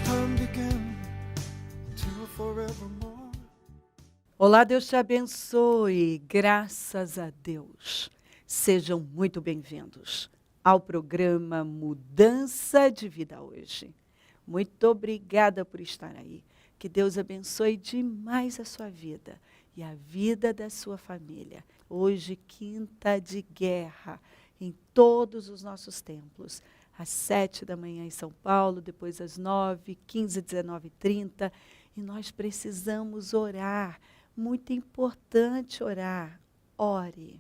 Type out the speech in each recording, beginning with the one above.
time began till forevermore. Olá, Deus te abençoe. Graças a Deus. Sejam muito bem-vindos ao programa Mudança de Vida hoje. Muito obrigada por estar aí. Que Deus abençoe demais a sua vida e a vida da sua família. Hoje, quinta de guerra em todos os nossos templos. Às 7 da manhã em São Paulo, depois às 9, 15, 19 e 30. E nós precisamos orar. Muito importante orar. Ore.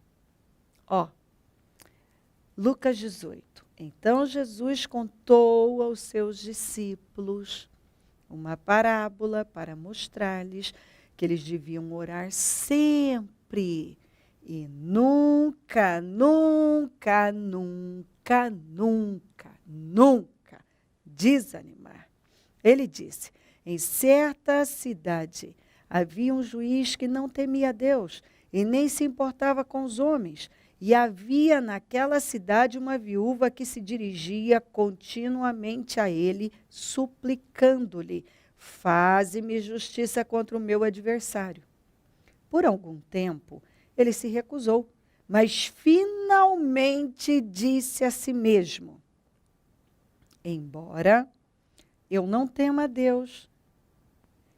Lucas 18. Então Jesus contou aos seus discípulos uma parábola para mostrar-lhes que eles deviam orar sempre e nunca desanimar. Ele disse: em certa cidade havia um juiz que não temia Deus e nem se importava com os homens. E havia naquela cidade uma viúva que se dirigia continuamente a ele, suplicando-lhe: faze-me justiça contra o meu adversário. Por algum tempo, ele se recusou, mas finalmente disse a si mesmo: embora eu não tema a Deus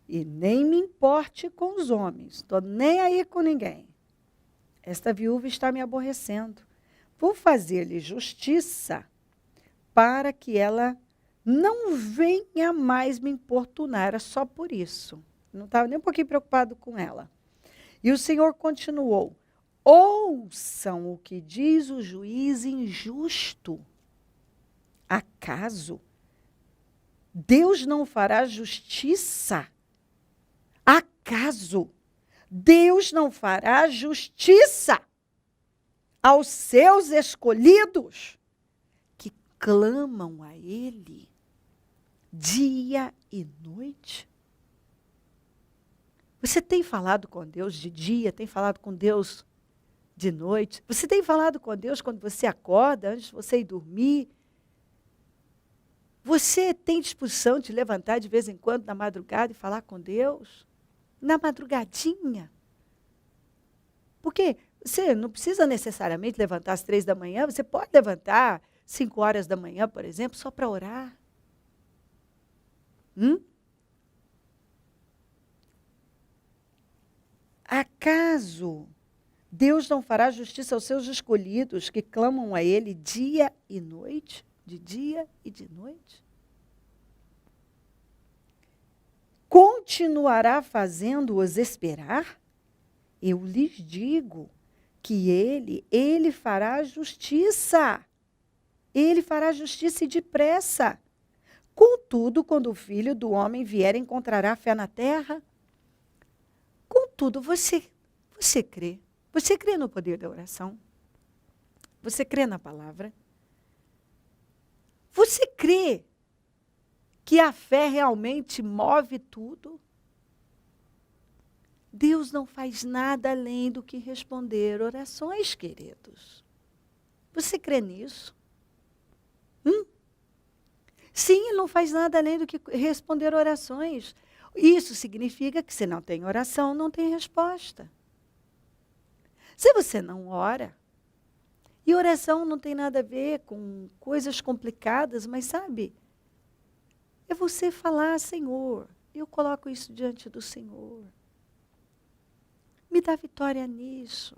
e nem me importe com os homens, estou nem aí com ninguém, esta viúva está me aborrecendo. Vou fazer-lhe justiça para que ela não venha mais me importunar. Era só por isso. Não estava nem um pouquinho preocupado com ela. E o Senhor continuou: ouçam o que diz o juiz injusto. Acaso Deus não fará justiça? Acaso Deus não fará justiça aos seus escolhidos que clamam a Ele dia e noite? Você tem falado com Deus de dia, tem falado com Deus de noite? Você tem falado com Deus quando você acorda, antes de você ir dormir? Você tem disposição de levantar de vez em quando na madrugada e falar com Deus? Na madrugadinha? Porque você não precisa necessariamente levantar às 3 da manhã, você pode levantar 5 horas da manhã, por exemplo, só para orar. Acaso Deus não fará justiça aos seus escolhidos que clamam a Ele dia e noite? De dia e de noite? Continuará fazendo-os esperar? Eu lhes digo que ele fará justiça. Ele fará justiça e depressa. Contudo, quando o Filho do Homem vier, encontrará fé na terra? Contudo, você crê? Você crê no poder da oração? Você crê na palavra? Você crê que a fé realmente move tudo? Deus não faz nada além do que responder orações, queridos. Você crê nisso? Sim, Ele não faz nada além do que responder orações. Isso significa que se não tem oração, não tem resposta. Se você não ora, e oração não tem nada a ver com coisas complicadas, mas sabe, é você falar: Senhor, eu coloco isso diante do Senhor. Me dá vitória nisso.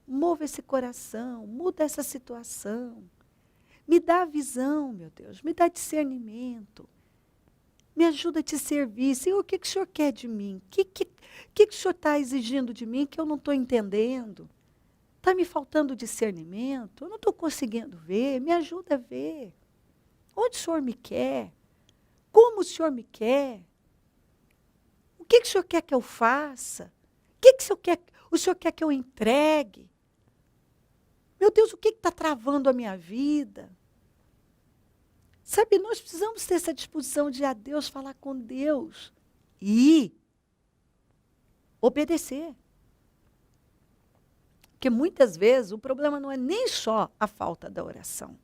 Mova esse coração, muda essa situação. Me dá visão, meu Deus, me dá discernimento. Me ajuda a te servir. Senhor, o que o Senhor quer de mim? O que o Senhor está exigindo de mim que eu não estou entendendo? Está me faltando discernimento? Eu não estou conseguindo ver. Me ajuda a ver. Onde o Senhor me quer? Como o Senhor me quer? O que o Senhor quer que eu faça? O que o Senhor quer que eu entregue? Meu Deus, o que está travando a minha vida? Sabe, nós precisamos ter essa disposição de ir a Deus, falar com Deus e obedecer. Porque muitas vezes o problema não é nem só a falta da oração.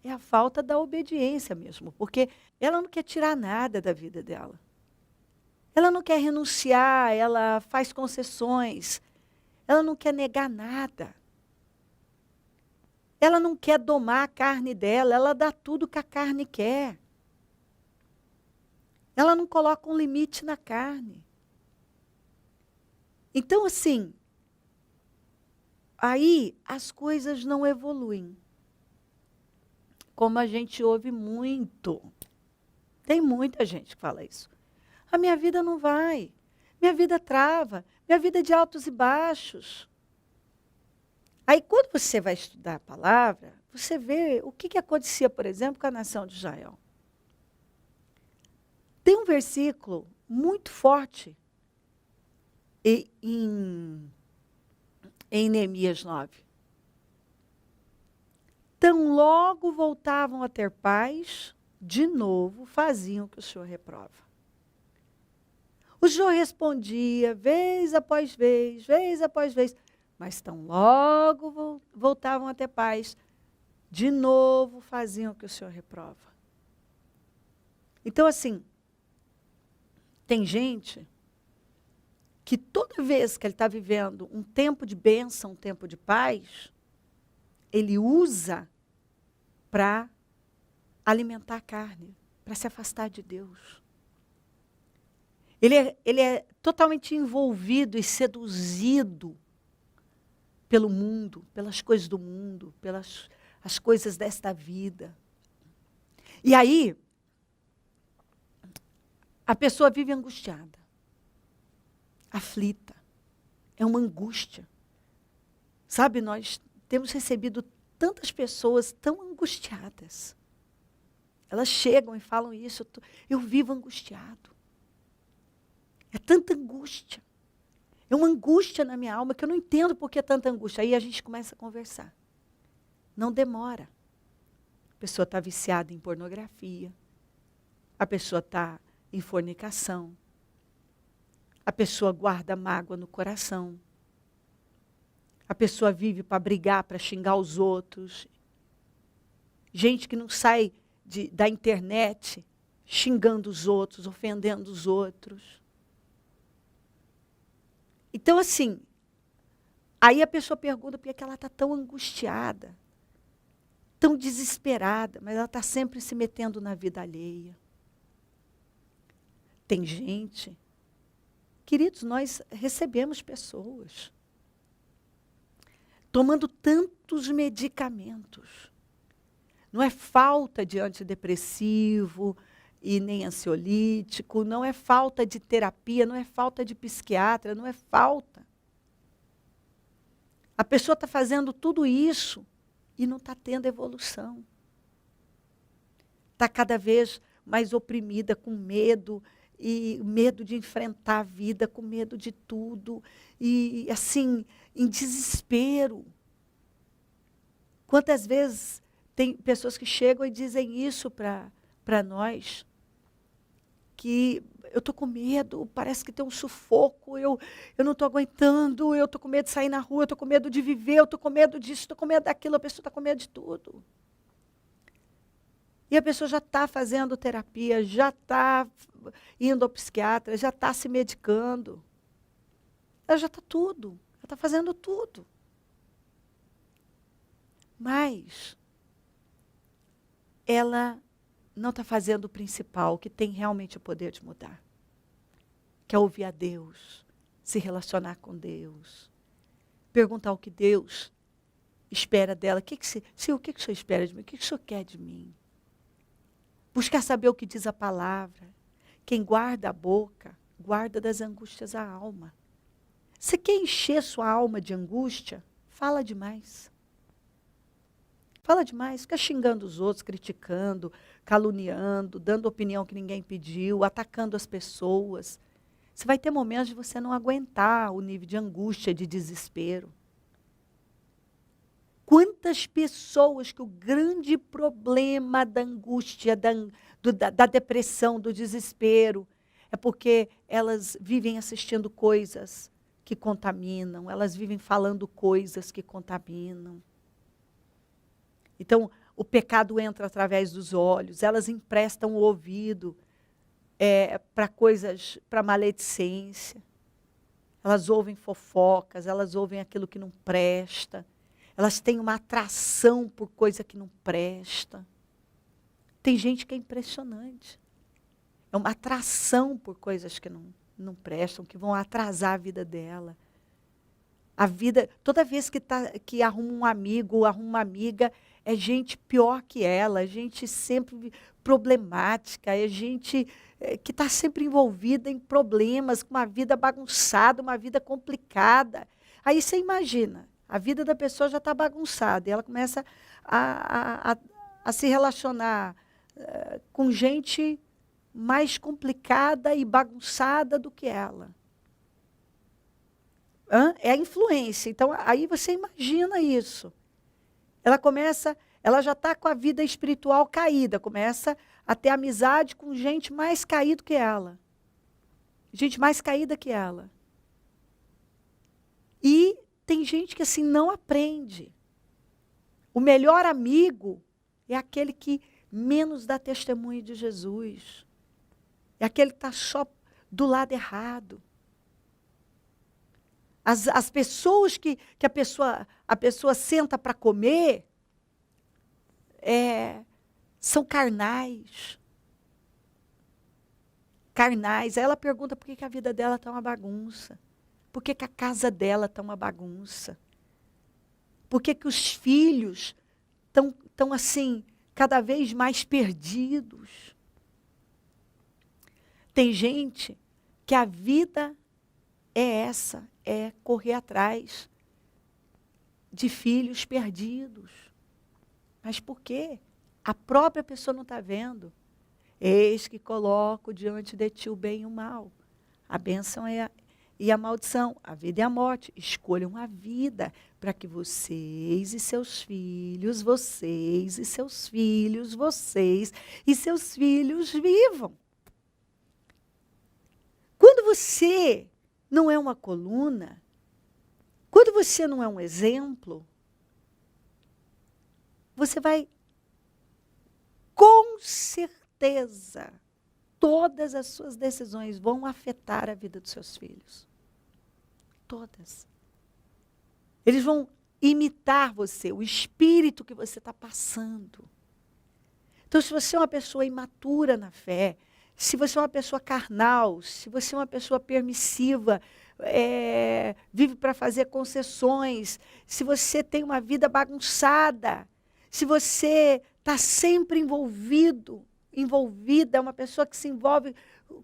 é a falta da obediência mesmo, porque ela não quer tirar nada da vida dela. Ela não quer renunciar, ela faz concessões, ela não quer negar nada. Ela não quer domar a carne dela, ela dá tudo que a carne quer. Ela não coloca um limite na carne. Então, assim, aí as coisas não evoluem. Como a gente ouve muito. Tem muita gente que fala isso. A minha vida não vai. Minha vida trava. Minha vida é de altos e baixos. Aí, quando você vai estudar a palavra, você vê o que acontecia, por exemplo, com a nação de Israel. Tem um versículo muito forte em Neemias 9. Tão logo voltavam a ter paz, de novo faziam o que o Senhor reprova. O Senhor respondia, vez após vez, mas tão logo voltavam a ter paz, de novo faziam o que o Senhor reprova. Então, assim, tem gente que toda vez que ele está vivendo um tempo de bênção, um tempo de paz, ele usa para alimentar a carne, para se afastar de Deus. Ele é totalmente envolvido e seduzido pelo mundo, pelas coisas do mundo, pelas as coisas desta vida. E aí, a pessoa vive angustiada, aflita, é uma angústia. Sabe, nós temos recebido tantas pessoas tão angustiadas. Elas chegam e falam isso, eu vivo angustiado. É tanta angústia. É uma angústia na minha alma que eu não entendo por que tanta angústia. Aí a gente começa a conversar. Não demora. A pessoa está viciada em pornografia. A pessoa está em fornicação. A pessoa guarda mágoa no coração. A pessoa vive para brigar, para xingar os outros. Gente que não sai da internet xingando os outros, ofendendo os outros. Então, assim, aí a pessoa pergunta por que ela está tão angustiada, tão desesperada, mas ela está sempre se metendo na vida alheia. Tem gente, queridos, nós recebemos pessoas tomando tantos medicamentos. Não é falta de antidepressivo e nem ansiolítico, não é falta de terapia, não é falta de psiquiatra, não é falta. A pessoa está fazendo tudo isso e não está tendo evolução. Está cada vez mais oprimida, com medo, e medo de enfrentar a vida, com medo de tudo, e assim, em desespero. Quantas vezes tem pessoas que chegam e dizem isso para nós, que eu estou com medo, parece que tem um sufoco, eu não estou aguentando, eu estou com medo de sair na rua, eu estou com medo de viver, eu estou com medo disso, estou com medo daquilo, a pessoa está com medo de tudo. E a pessoa já está fazendo terapia, já está indo ao psiquiatra, já está se medicando. Ela já está tudo, ela está fazendo tudo. Mas ela não está fazendo o principal, que tem realmente o poder de mudar. Que é ouvir a Deus, se relacionar com Deus, perguntar o que Deus espera dela. O que o Senhor espera de mim? O que o Senhor quer de mim? Buscar saber o que diz a palavra. Quem guarda a boca, guarda das angústias a alma. Você quer encher sua alma de angústia? Fala demais. Fala demais, fica xingando os outros, criticando, caluniando, dando opinião que ninguém pediu, atacando as pessoas. Você vai ter momentos de você não aguentar o nível de angústia, de desespero. Quantas pessoas que o grande problema da angústia, da depressão, do desespero, é porque elas vivem assistindo coisas que contaminam, elas vivem falando coisas que contaminam. Então, o pecado entra através dos olhos, elas emprestam o ouvido para coisas, para maledicência. Elas ouvem fofocas, elas ouvem aquilo que não presta. Elas têm uma atração por coisa que não presta. Tem gente que é impressionante. É uma atração por coisas que não prestam, que vão atrasar a vida dela. A vida, toda vez que arruma um amigo ou arruma uma amiga, é gente pior que ela, é gente sempre problemática, é gente que está sempre envolvida em problemas, com uma vida bagunçada, uma vida complicada. Aí você imagina, a vida da pessoa já está bagunçada, e ela começa a se relacionar com gente mais complicada e bagunçada do que ela. É a influência. Então, aí você imagina isso. Ela já está com a vida espiritual caída, começa a ter amizade com gente mais caída que ela. Gente mais caída que ela. E tem gente que assim não aprende. O melhor amigo é aquele que menos dá testemunho de Jesus. É aquele que está só do lado errado. As pessoas que a pessoa senta para comer são carnais. Carnais. Aí ela pergunta por que a vida dela está uma bagunça. Por que a casa dela está uma bagunça. Por que os filhos estão assim, cada vez mais perdidos. Tem gente que a vida é correr atrás de filhos perdidos. Mas por quê? A própria pessoa não está vendo. Eis que coloco diante de ti o bem e o mal. A bênção e a maldição, a vida e a morte. Escolham a vida para que vocês e seus filhos, vocês e seus filhos, vocês e seus filhos vivam. Quando você não é uma coluna, quando você não é um exemplo, você vai, com certeza, todas as suas decisões vão afetar a vida dos seus filhos. Todas. Eles vão imitar você, o espírito que você está passando. Então, se você é uma pessoa imatura na fé, se você é uma pessoa carnal, se você é uma pessoa permissiva, vive para fazer concessões, se você tem uma vida bagunçada, se você está sempre envolvida, é uma pessoa que se envolve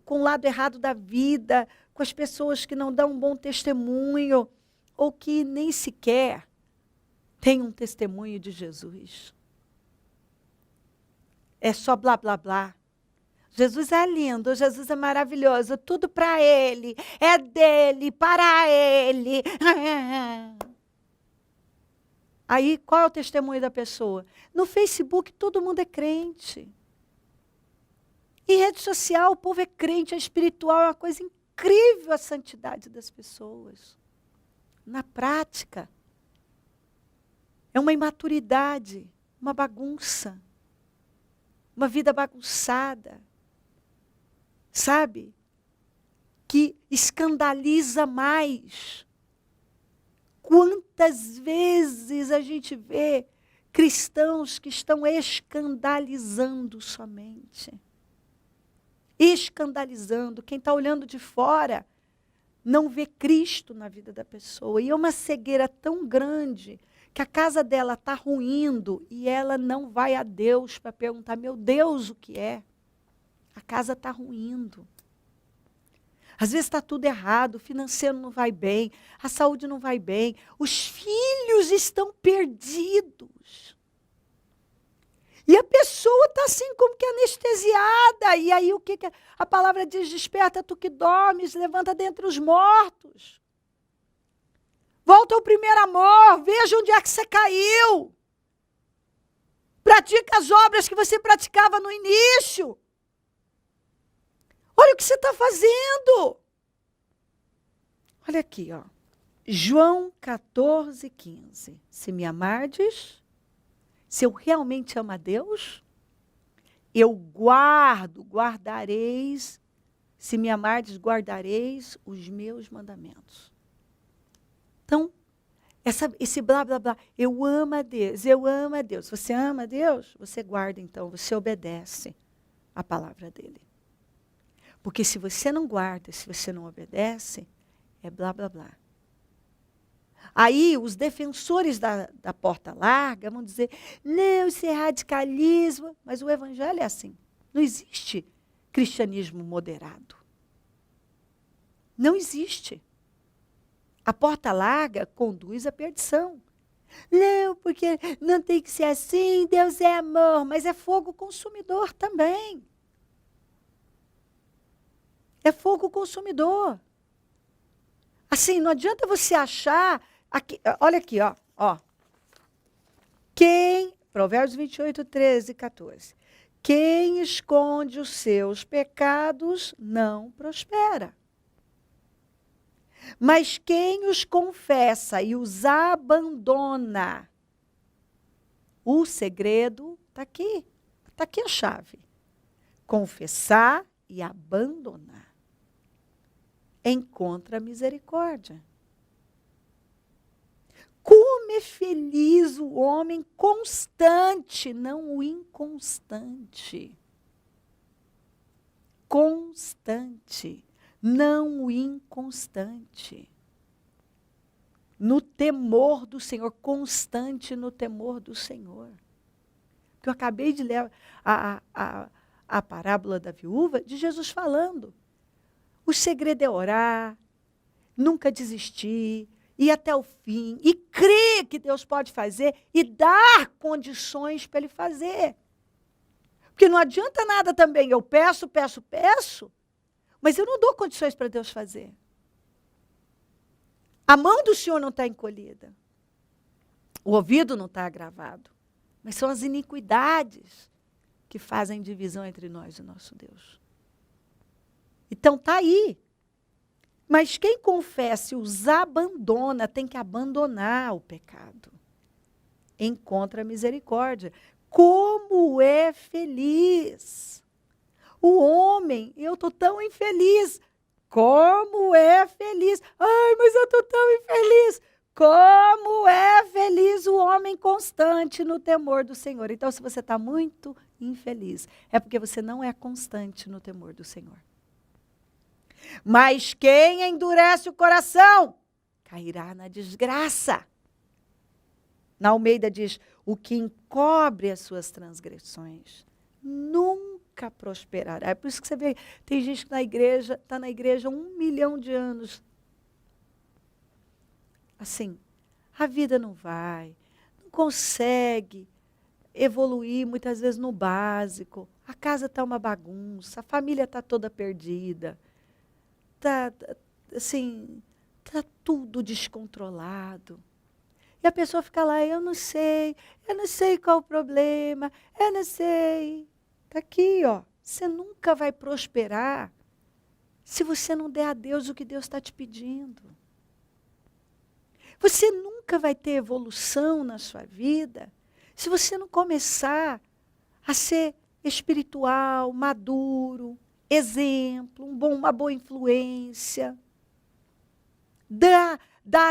com o lado errado da vida, com as pessoas que não dão um bom testemunho, ou que nem sequer têm um testemunho de Jesus. É só blá, blá, blá. Jesus é lindo, Jesus é maravilhoso, tudo para Ele, é dele, para Ele. Aí, qual é o testemunho da pessoa? No Facebook, todo mundo é crente. Em rede social, o povo é crente, é espiritual, é uma coisa incrível a santidade das pessoas. Na prática, é uma imaturidade, uma bagunça, uma vida bagunçada. Sabe? Que escandaliza mais. Quantas vezes a gente vê cristãos que estão escandalizando somente. Escandalizando. Quem está olhando de fora não vê Cristo na vida da pessoa. E é uma cegueira tão grande que a casa dela está ruindo e ela não vai a Deus para perguntar, meu Deus, o que é? A casa está ruindo. Às vezes está tudo errado, o financeiro não vai bem, a saúde não vai bem, os filhos estão perdidos. E a pessoa está assim como que anestesiada. E aí o que a palavra diz? Desperta tu que dormes, levanta dentre os mortos. Volta ao primeiro amor, veja onde é que você caiu. Pratica as obras que você praticava no início. Olha o que você está fazendo. Olha aqui, ó. João 14, 15. Se me amardes, Se eu realmente amo a Deus, eu guardareis, se me amardes, guardareis os meus mandamentos. Então, esse blá, blá, blá, eu amo a Deus, eu amo a Deus. Você ama a Deus? Você guarda, então, você obedece a palavra dele. Porque se você não guarda, se você não obedece, é blá, blá, blá. Aí os defensores da porta larga vão dizer, não, isso é radicalismo. Mas o evangelho é assim. Não existe cristianismo moderado. Não existe. A porta larga conduz à perdição. Não, porque não tem que ser assim, Deus é amor, mas é fogo consumidor também. É fogo consumidor. Assim, não adianta você achar... Aqui, olha aqui, ó. Provérbios 28, 13 e 14. Quem esconde os seus pecados não prospera. Mas quem os confessa e os abandona, o segredo está aqui. Está aqui a chave. Confessar e abandonar. Encontra misericórdia. Como é feliz o homem constante, não o inconstante. Constante, não o inconstante. No temor do Senhor, constante no temor do Senhor. Que eu acabei de ler a parábola da viúva, de Jesus falando. O segredo é orar, nunca desistir, ir até o fim, e crer que Deus pode fazer e dar condições para ele fazer. Porque não adianta nada também, eu peço, mas eu não dou condições para Deus fazer. A mão do Senhor não está encolhida. O ouvido não está agravado. Mas são as iniquidades que fazem divisão entre nós e o nosso Deus. Então está aí. Mas quem confessa e os abandona, tem que abandonar o pecado. Encontra misericórdia. Como é feliz! O homem, eu estou tão infeliz. Como é feliz! Ai, mas eu estou tão infeliz! Como é feliz o homem constante no temor do Senhor. Então, se você está muito infeliz, é porque você não é constante no temor do Senhor. Mas quem endurece o coração, cairá na desgraça. Na Almeida diz, o que encobre as suas transgressões, nunca prosperará. É por isso que você vê, tem gente que está na igreja 1 milhão de anos. Assim, a vida não vai, não consegue evoluir muitas vezes no básico. A casa está uma bagunça, a família está toda perdida. Está tudo descontrolado. E a pessoa fica lá, eu não sei qual o problema, eu não sei. Está aqui, ó. Você nunca vai prosperar se você não der a Deus o que Deus está te pedindo. Você nunca vai ter evolução na sua vida se você não começar a ser espiritual, maduro, exemplo, uma boa influência. Dar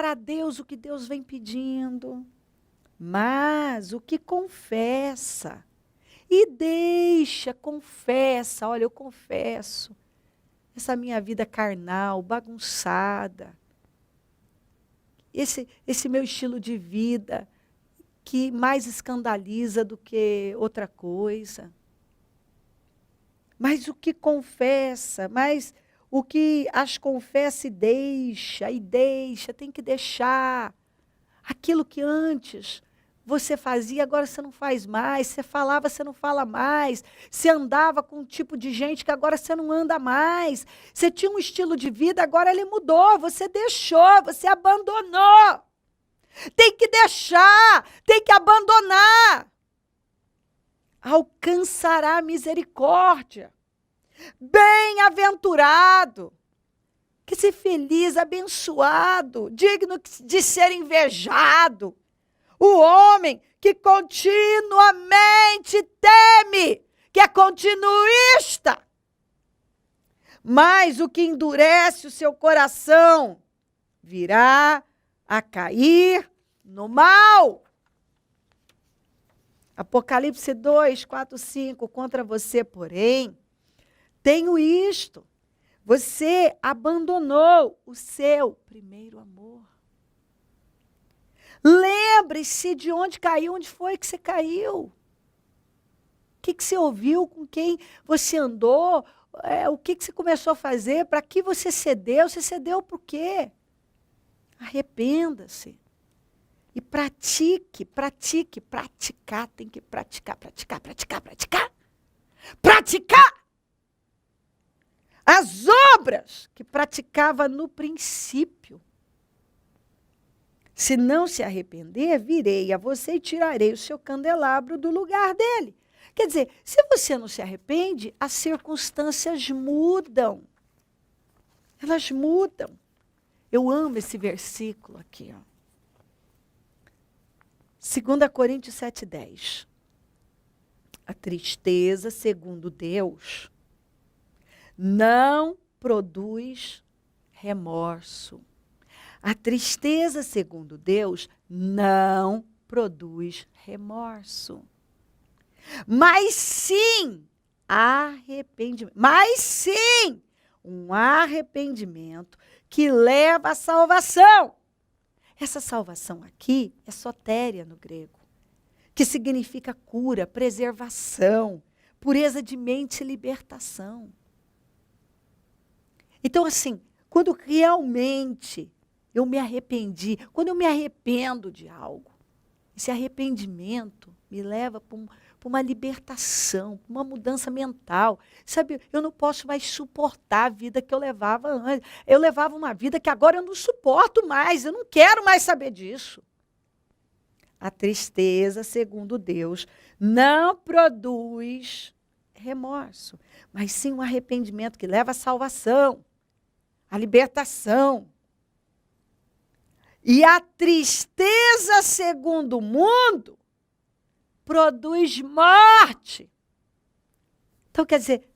a Deus o que Deus vem pedindo. Mas o que confessa e confessa, olha, eu confesso, essa minha vida carnal, bagunçada, esse meu estilo de vida, que mais escandaliza do que outra coisa. Mas o que confessa, mas o que as confessa e deixa, tem que deixar. Aquilo que antes você fazia, agora você não faz mais. Você falava, você não fala mais. Você andava com um tipo de gente que agora você não anda mais. Você tinha um estilo de vida, agora ele mudou. Você deixou, você abandonou. Tem que deixar, tem que abandonar. Alcançará a misericórdia. Bem-aventurado, que se feliz, abençoado, digno de ser invejado, o homem que continuamente teme, que é continuista. Mas o que endurece o seu coração virá a cair no mal. Apocalipse 2, 4, 5. Contra você, porém, tenho isto. Você abandonou o seu primeiro amor. Lembre-se de onde caiu, onde foi que você caiu. O que você ouviu, com quem você andou, o que você começou a fazer, para que você cedeu por quê? Arrependa-se. E praticar, tem que praticar. Praticar as obras que praticava no princípio. Se não se arrepender, virei a você e tirarei o seu candelabro do lugar dele. Quer dizer, se você não se arrepende, as circunstâncias mudam. Elas mudam. Eu amo esse versículo aqui, ó. 2 Coríntios 7,10. A tristeza, segundo Deus, não produz remorso. A tristeza, segundo Deus, não produz remorso. Mas sim, arrependimento. Mas sim, um arrependimento que leva à salvação. Essa salvação aqui é sotéria no grego, que significa cura, preservação, pureza de mente e libertação. Então, assim, quando realmente eu me arrependi, quando eu me arrependo de algo, esse arrependimento me leva para uma libertação, para uma mudança mental. Sabe, eu não posso mais suportar a vida que eu levava antes. Eu levava uma vida que agora eu não suporto mais, eu não quero mais saber disso. A tristeza, segundo Deus, não produz remorso, mas sim um arrependimento que leva à salvação, à libertação. E a tristeza, segundo o mundo, produz morte. Então, quer dizer,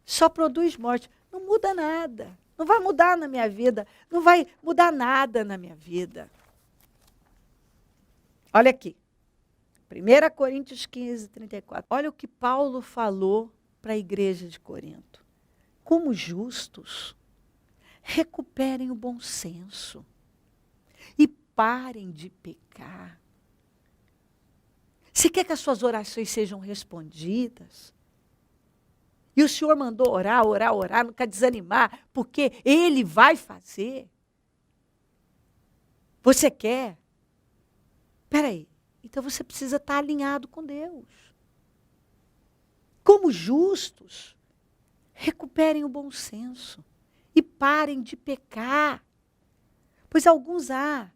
só produz morte. Não muda nada. Não vai mudar na minha vida. Não vai mudar nada na minha vida. Olha aqui. 1 Coríntios 15, 34. Olha o que Paulo falou para a igreja de Corinto. Como justos, recuperem o bom senso e parem de pecar. Se quer que as suas orações sejam respondidas, e o Senhor mandou orar, nunca desanimar, porque Ele vai fazer. Você quer? Espera aí. Então você precisa estar alinhado com Deus. Como justos, recuperem o bom senso e parem de pecar. Pois alguns há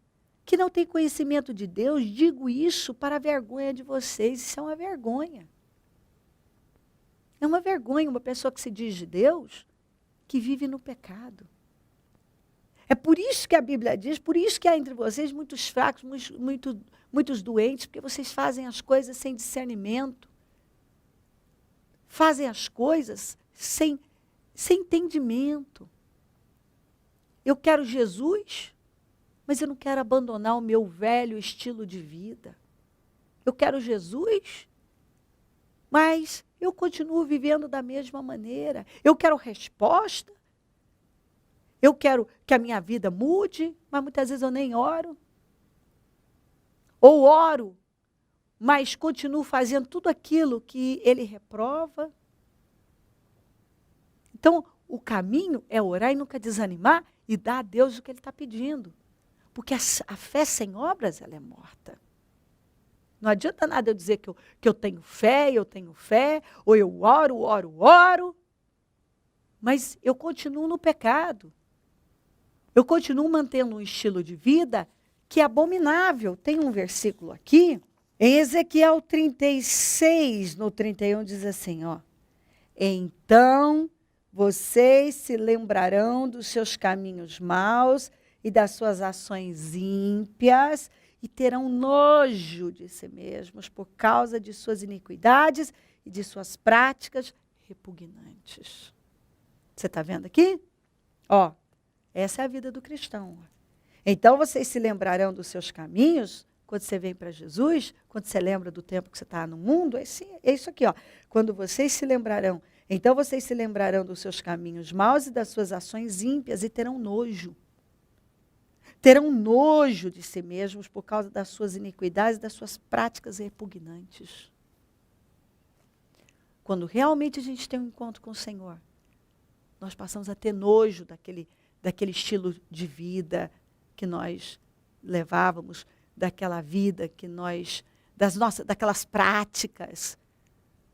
que não têm conhecimento de Deus, digo isso para a vergonha de vocês. Isso é uma vergonha. É uma vergonha uma pessoa que se diz de Deus, que vive no pecado. É por isso que a Bíblia diz, por isso que há entre vocês muitos fracos, muitos doentes, porque vocês fazem as coisas sem discernimento. Fazem as coisas sem entendimento. Eu quero Jesus, mas eu não quero abandonar o meu velho estilo de vida. Eu quero Jesus, mas eu continuo vivendo da mesma maneira. Eu quero resposta. Eu quero que a minha vida mude, mas muitas vezes eu nem oro. Ou oro, mas continuo fazendo tudo aquilo que ele reprova. Então, o caminho é orar e nunca desanimar e dar a Deus o que ele está pedindo. Porque a fé sem obras, ela é morta. Não adianta nada eu dizer que eu tenho fé, ou eu oro, mas eu continuo no pecado. Eu continuo mantendo um estilo de vida que é abominável. Tem um versículo aqui, em Ezequiel 36, no 31, diz assim, ó. Então vocês se lembrarão dos seus caminhos maus e das suas ações ímpias, e terão nojo de si mesmos por causa de suas iniquidades e de suas práticas repugnantes. Você está vendo aqui? Ó, essa é a vida do cristão. Então, vocês se lembrarão dos seus caminhos, quando você vem para Jesus, quando você lembra do tempo que você está no mundo, é isso aqui, ó. Quando vocês se lembrarão, então vocês se lembrarão dos seus caminhos maus e das suas ações ímpias e terão nojo. Terão nojo de si mesmos por causa das suas iniquidades e das suas práticas repugnantes. Quando realmente a gente tem um encontro com o Senhor, nós passamos a ter nojo daquele estilo de vida que nós levávamos, daquela vida que nós, daquelas práticas,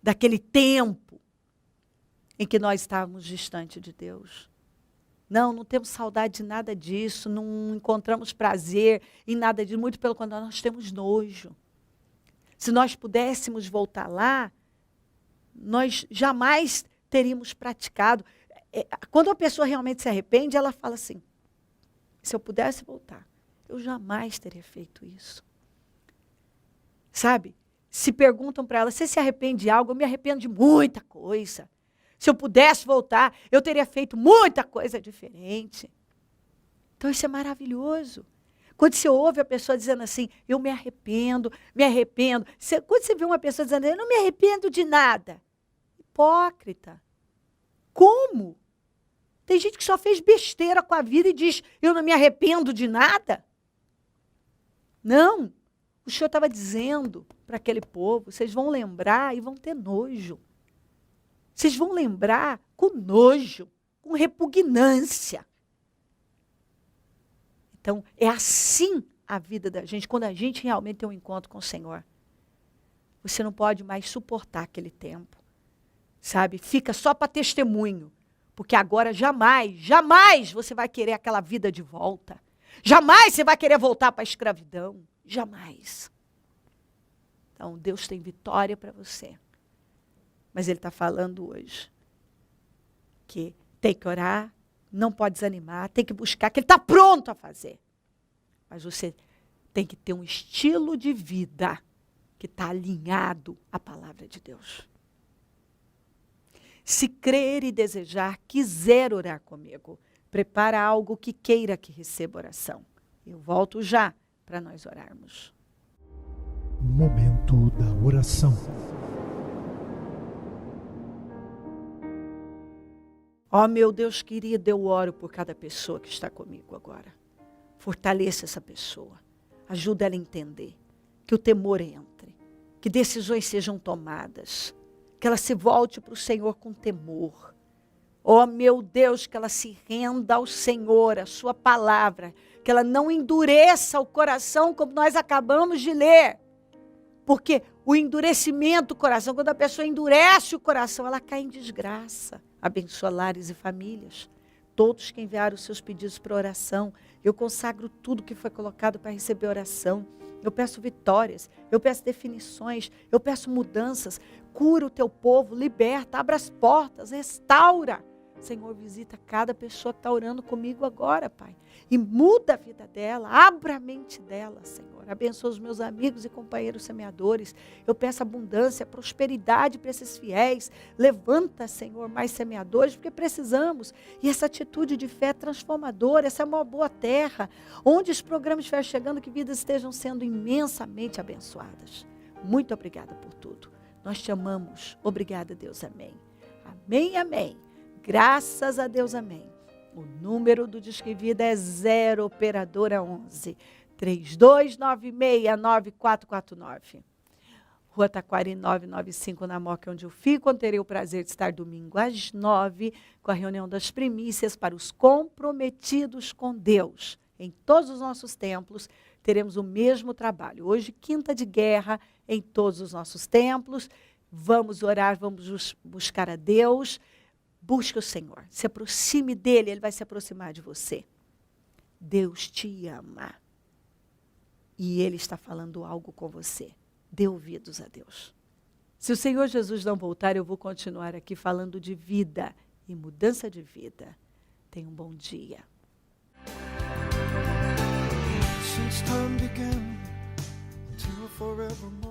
daquele tempo em que nós estávamos distante de Deus. Não temos saudade de nada disso, não encontramos prazer em nada disso, muito pelo contrário, nós temos nojo. Se nós pudéssemos voltar lá, nós jamais teríamos praticado. Quando a pessoa realmente se arrepende, ela fala assim, se eu pudesse voltar, eu jamais teria feito isso. Sabe? Se perguntam para ela, você se arrepende de algo? Eu me arrependo de muita coisa. Se eu pudesse voltar, eu teria feito muita coisa diferente. Então isso é maravilhoso. Quando você ouve a pessoa dizendo assim, eu me arrependo, me arrependo. Quando você vê uma pessoa dizendo, eu não me arrependo de nada. Hipócrita. Como? Tem gente que só fez besteira com a vida e diz, eu não me arrependo de nada. Não. O Senhor estava dizendo para aquele povo, vocês vão lembrar e vão ter nojo. Vocês vão lembrar com nojo, com repugnância. Então, é assim a vida da gente, quando a gente realmente tem um encontro com o Senhor. Você não pode mais suportar aquele tempo, sabe? Fica só para testemunho, porque agora jamais você vai querer aquela vida de volta. Jamais você vai querer voltar para a escravidão. Jamais. Então, Deus tem vitória para você. Mas Ele está falando hoje que tem que orar, não pode desanimar, tem que buscar, que Ele está pronto a fazer. Mas você tem que ter um estilo de vida que está alinhado à palavra de Deus. Se crer e desejar, quiser orar comigo, prepara algo que queira que receba oração. Eu volto já para nós orarmos. Momento da oração. Ó meu Deus querido, eu oro por cada pessoa que está comigo agora. Fortaleça essa pessoa. Ajuda ela a entender que o temor entre, que decisões sejam tomadas, que ela se volte para o Senhor com temor. Ó meu Deus, que ela se renda ao Senhor, à sua palavra, que ela não endureça o coração como nós acabamos de ler. Porque o endurecimento do coração, quando a pessoa endurece o coração, ela cai em desgraça. Abençoa lares e famílias. Todos que enviaram os seus pedidos para oração, eu consagro tudo que foi colocado para receber oração. Eu peço vitórias, eu peço definições, eu peço mudanças. Cura o teu povo, liberta, abre as portas, restaura. Senhor, visita cada pessoa que está orando comigo agora, Pai. E muda a vida dela, abra a mente dela, Senhor. Abençoa os meus amigos e companheiros semeadores. Eu peço abundância, prosperidade para esses fiéis. Levanta, Senhor, mais semeadores, porque precisamos. E essa atitude de fé transformadora, essa é uma boa terra, onde os programas estiverem chegando, que vidas estejam sendo imensamente abençoadas. Muito obrigada por tudo. Nós te amamos. Obrigada, Deus. Amém. Amém, amém. Graças a Deus, amém. O número do Disque Vida é 0 Operadora 11 32969449. Rua Taquari 995 na Moca, onde eu fico, onde terei o prazer de estar domingo às 9 com a reunião das primícias para os comprometidos com Deus. Em todos os nossos templos teremos o mesmo trabalho. Hoje, quinta de guerra em todos os nossos templos. Vamos orar, vamos buscar a Deus. Busque o Senhor, se aproxime dEle, Ele vai se aproximar de você. Deus te ama. E Ele está falando algo com você. Dê ouvidos a Deus. Se o Senhor Jesus não voltar, eu vou continuar aqui falando de vida e mudança de vida. Tenha um bom dia. Since time began forevermore.